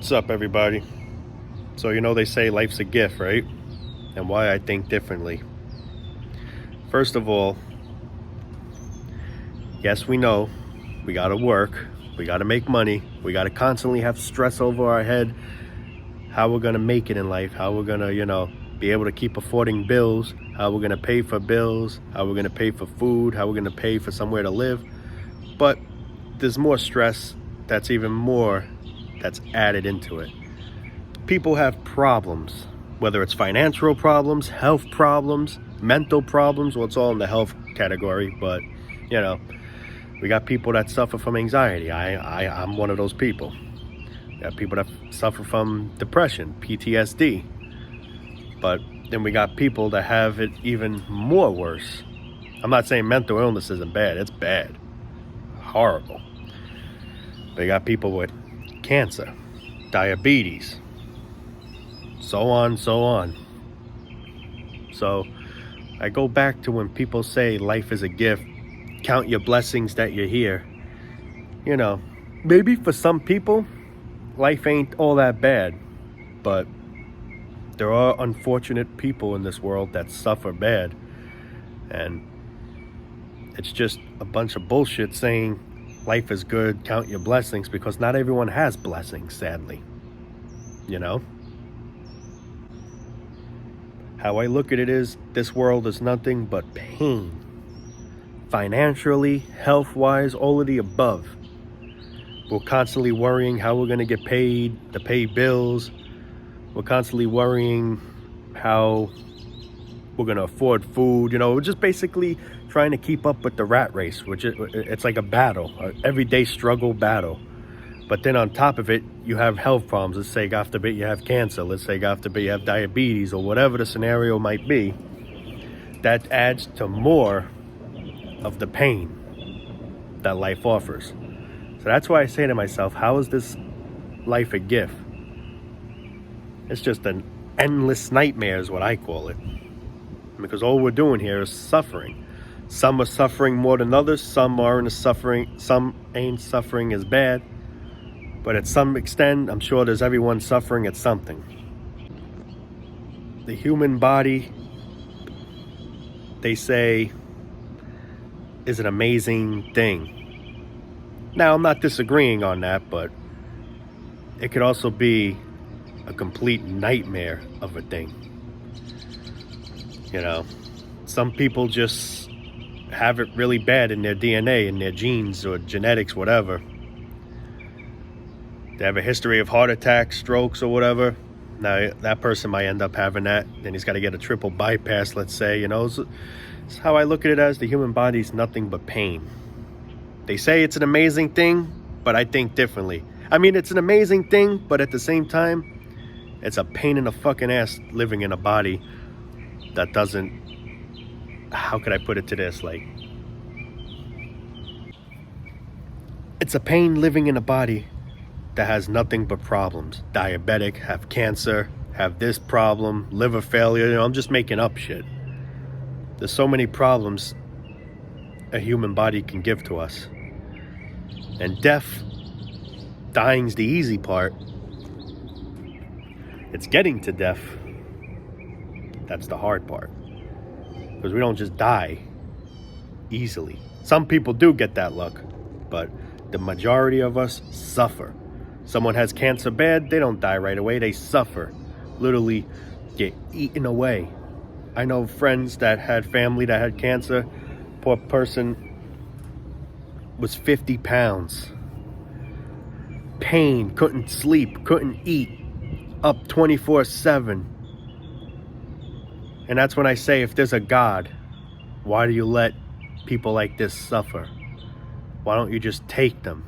What's up, everybody? So, they say life's a gift, right? And why I think differently. First of all, yes, we know we gotta work, we gotta make money, we gotta constantly have stress over our head, how we're gonna make it in life, how we're gonna, be able to keep affording bills, how we're gonna pay for bills, how we're gonna pay for food, how we're gonna pay for somewhere to live. But there's more stress that's added into it. People have problems, whether it's financial problems, health problems, mental problems. Well, it's all in the health category, but we got people that suffer from anxiety. I'm one of those people. We got people that suffer from depression, PTSD. But then we got people that have it even more worse. I'm not saying mental illness isn't bad. It's bad. Horrible. They got people with cancer, diabetes, so on. So I go back to when people say life is a gift, count your blessings that you're here. Maybe for some people, life ain't all that bad, but there are unfortunate people in this world that suffer bad. And it's just a bunch of bullshit saying life is good, count your blessings, because not everyone has blessings, sadly. How I look at it is, this world is nothing but pain. Financially, health-wise, all of the above. We're constantly worrying how we're going to get paid, to pay bills. We're constantly worrying how we're going to afford food. We're just basically trying to keep up with the rat race, which it's like a battle, an everyday struggle battle. But then on top of it, you have health problems. Let's say, God forbid, you have cancer. Let's say, God forbid, you have diabetes, or whatever the scenario might be. That adds to more of the pain that life offers. So that's why I say to myself, how is this life a gift? It's just an endless nightmare is what I call it. Because all we're doing here is suffering. Some are suffering more than others. Some aren't suffering. Some ain't suffering as bad. But at some extent, I'm sure there's everyone suffering at something. The human body, they say, is an amazing thing. Now, I'm not disagreeing on that, but it could also be a complete nightmare of a thing. Some people just have it really bad in their DNA, in their genes or genetics, whatever. They have a history of heart attacks, strokes, or whatever. Now, that person might end up having that. Then he's got to get a triple bypass, let's say. It's how I look at it, as the human body is nothing but pain. They say it's an amazing thing, but I think differently. I mean, it's an amazing thing, but at the same time, it's a pain in the fucking ass living in a body that doesn't... How could I put it to this? It's a pain living in a body that has nothing but problems. Diabetic, have cancer, have this problem, liver failure. I'm just making up shit. There's so many problems a human body can give to us. And dying's the easy part. It's getting to death. That's the hard part. Because we don't just die easily. Some people do get that luck, but the majority of us suffer. Someone has cancer bad, they don't die right away, they suffer. Literally get eaten away. I know friends that had family that had cancer. Poor person was 50 pounds. Pain, couldn't sleep, couldn't eat, up 24/7. And that's when I say, if there's a God, why do you let people like this suffer? Why don't you just take them,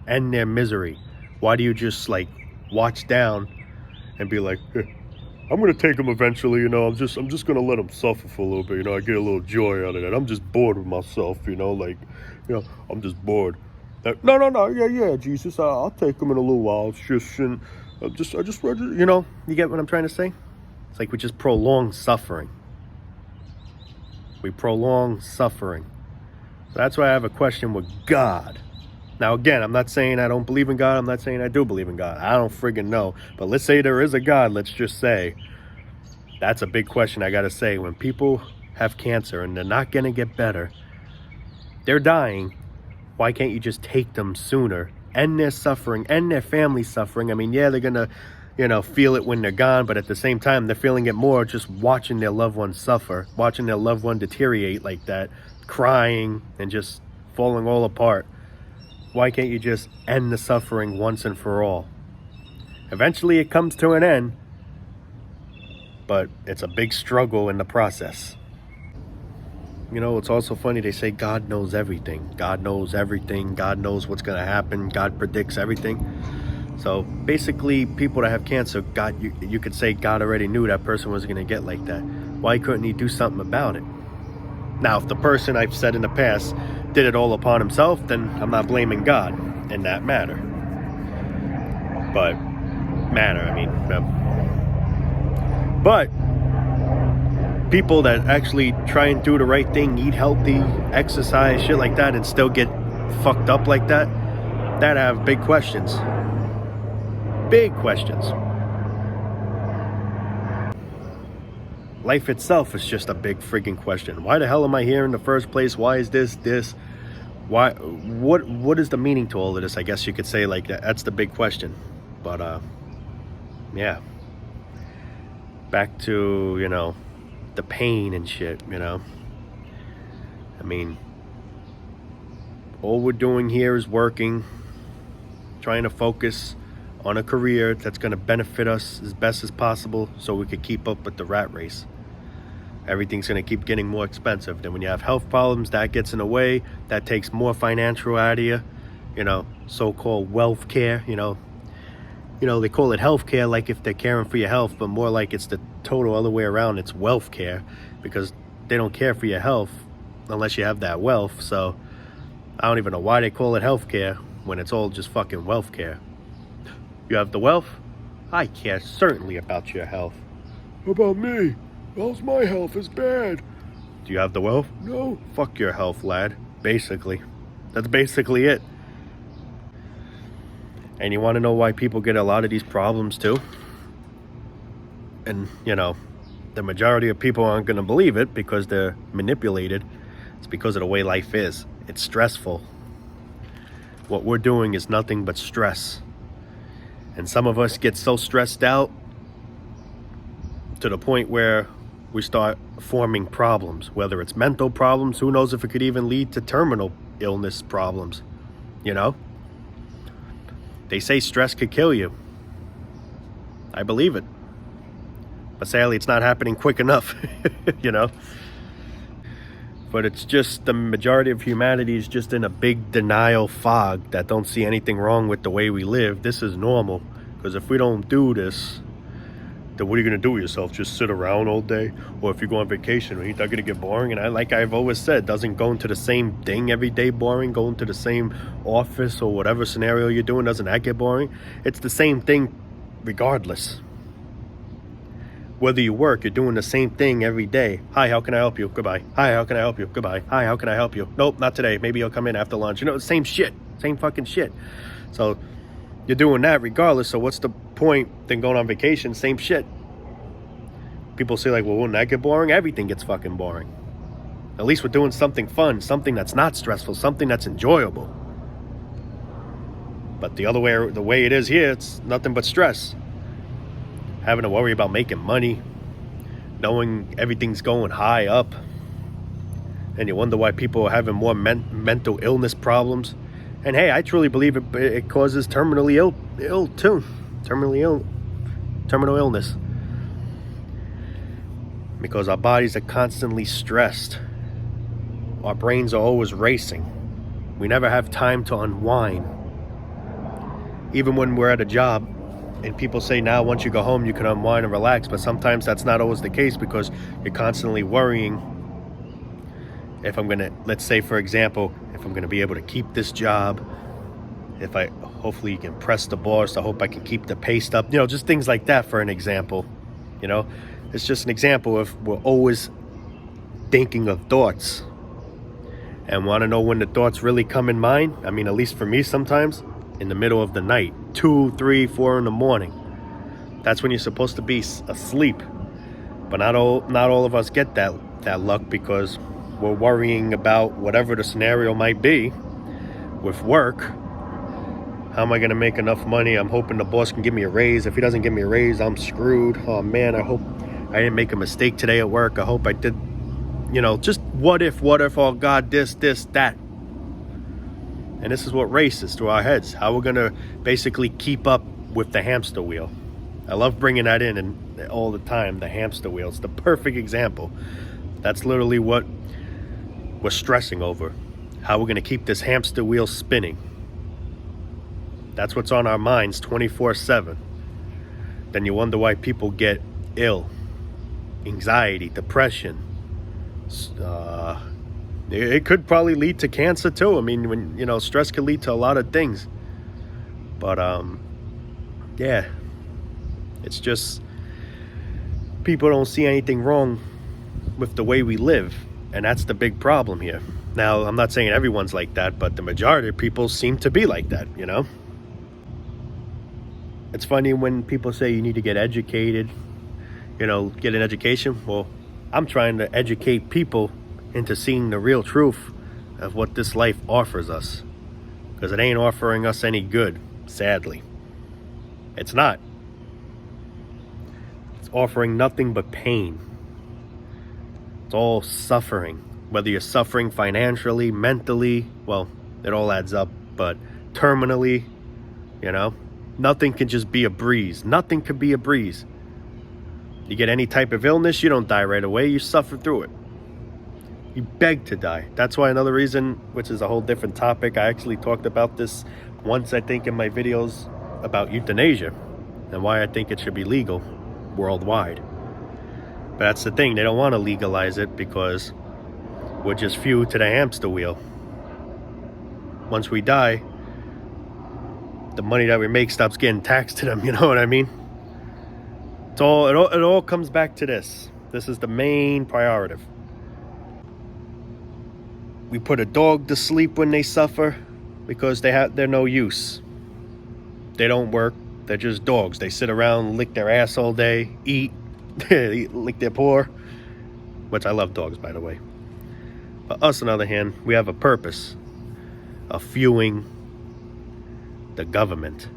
end their misery? Why do you just watch down and be like, hey, I'm gonna take them eventually, I'm just gonna let them suffer for a little bit, I get a little joy out of that. I'm just bored with myself, I'm just bored. No, yeah, Jesus, I'll take them in a little while. It's just, I just, you get what I'm trying to say? It's like we just prolong suffering. We prolong suffering. So that's why I have a question with God. Now, again, I'm not saying I don't believe in God. I'm not saying I do believe in God. I don't friggin' know. But let's say there is a God. Let's just say that's a big question I got to say. When people have cancer and they're not going to get better, they're dying, why can't you just take them sooner? End their suffering, end their family suffering. I mean, yeah, they're going to, feel it when they're gone. But at the same time, they're feeling it more just watching their loved one suffer, watching their loved one deteriorate like that, crying and just falling all apart. Why can't you just end the suffering once and for all? Eventually it comes to an end, but it's a big struggle in the process. It's also funny, they say God knows everything. God knows everything. God knows what's going to happen. God predicts everything. So basically, people that have cancer, God, you could say God already knew that person was going to get like that. Why couldn't he do something about it? Now, if the person, I've said in the past, did it all upon himself, then I'm not blaming God in that matter. But people that actually try and do the right thing, eat healthy, exercise, shit like that, and still get fucked up like that have big questions. Big questions. Life itself is just a big freaking question. Why the hell am I here in the first place? Why is this? Why? What is the meaning to all of this? I guess you could say like that. That's the big question. But yeah. Back to, the pain and shit, I mean, all we're doing here is working, trying to focus on a career that's going to benefit us as best as possible so we could keep up with the rat race. Everything's going to keep getting more expensive. Then when you have health problems, that gets in the way. That takes more financial out of you, so-called wealth care, they call it health care like if they're caring for your health, but more like it's the total other way around. It's wealth care because they don't care for your health unless you have that wealth. So I don't even know why they call it health care when it's all just fucking wealth care. You have the wealth? I care certainly about your health. What about me? How's my health is bad. Do you have the wealth? No. Fuck your health, lad. Basically. That's basically it. And you want to know why people get a lot of these problems too? And, the majority of people aren't going to believe it because they're manipulated. It's because of the way life is. It's stressful. What we're doing is nothing but stress. And some of us get so stressed out to the point where we start forming problems. Whether it's mental problems, who knows if it could even lead to terminal illness problems, They say stress could kill you. I believe it. But sadly, it's not happening quick enough, But it's just the majority of humanity is just in a big denial fog that don't see anything wrong with the way we live. This is normal. Because if we don't do this, then what are you going to do with yourself? Just sit around all day? Or if you go on vacation, ain't that going to get boring? And like I've always said, doesn't going to the same thing every day boring? Going to the same office or whatever scenario you're doing, doesn't that get boring? It's the same thing regardless. Whether you work, you're doing the same thing every day. Hi, how can I help you? Goodbye. Hi, how can I help you? Goodbye. Hi, how can I help you? Nope, not today. Maybe you'll come in after lunch. Same shit. Same fucking shit. So you're doing that regardless. So what's the point then going on vacation? Same shit. People say like, well, wouldn't that get boring? Everything gets fucking boring. At least we're doing something fun, something that's not stressful, something that's enjoyable. But the way it is here, it's nothing but stress. Having to worry about making money, knowing everything's going high up. And you wonder why people are having more mental illness problems. And hey, I truly believe it causes terminal illness. Because our bodies are constantly stressed. Our brains are always racing. We never have time to unwind. Even when we're at a job, and people say now once you go home you can unwind and relax, but sometimes that's not always the case because you're constantly worrying if I'm gonna, let's say for example, if I'm gonna be able to keep this job, if I hopefully you can impress the boss, I hope I can keep the pace up, just things like that for an example. It's just an example of we're always thinking of thoughts. And want to know when the thoughts really come in mind? I mean, at least for me sometimes, in the middle of the night, 2, 3, 4 in the morning. That's when you're supposed to be asleep. But not all of us get that luck, because we're worrying about whatever the scenario might be with work. How am I going to make enough money? I'm hoping the boss can give me a raise. If he doesn't give me a raise, I'm screwed. Oh man, I hope I didn't make a mistake today at work. I hope I did, just what if, oh God, this, that. And this is what races through our heads. How we're going to basically keep up with the hamster wheel. I love bringing that in and all the time, the hamster wheel. It's the perfect example. That's literally what we're stressing over. How we're going to keep this hamster wheel spinning. That's what's on our minds 24/7. Then you wonder why people get ill. Anxiety, depression. It could probably lead to cancer too. I mean, when stress can lead to a lot of things. But yeah, it's just people don't see anything wrong with the way we live, and that's the big problem here. Now, I'm not saying everyone's like that, but the majority of people seem to be like that. It's funny when people say you need to get educated, get an education. Well, I'm trying to educate people into seeing the real truth of what this life offers us, because it ain't offering us any good, sadly. It's not. It's offering nothing but pain. It's all suffering. Whether you're suffering financially, mentally, well, it all adds up, but terminally, nothing can just be a breeze. Nothing can be a breeze. You get any type of illness, you don't die right away, you suffer through it. You beg to die. That's why another reason, which is a whole different topic, I actually talked about this once, I think, in my videos about euthanasia and why I think it should be legal worldwide. But that's the thing, they don't want to legalize it because we're just few to the hamster wheel. Once we die, the money that we make stops getting taxed to them, you know what I mean? It all comes back to this. This is the main priority. We put a dog to sleep when they suffer because they're no use. They don't work. They're just dogs. They sit around, lick their ass all day, eat, lick their paw, which I love dogs, by the way. But us, on the other hand, we have a purpose of fueling the government.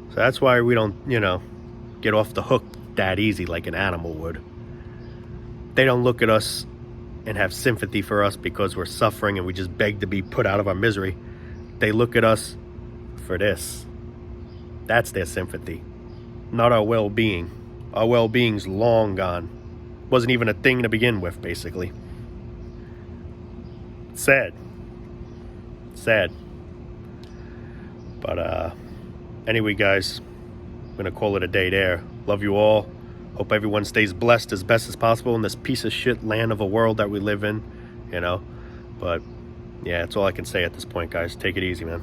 So that's why we don't, get off the hook that easy like an animal would. They don't look at us and have sympathy for us because we're suffering and we just beg to be put out of our misery. They look at us for this. That's their sympathy, not our well-being. Our well-being's long gone. Wasn't even a thing to begin with, basically. Sad. But anyway, guys, I'm gonna call it a day there. Love you all. Hope everyone stays blessed as best as possible in this piece of shit land of a world that we live in, But yeah, that's all I can say at this point, guys. Take it easy, man.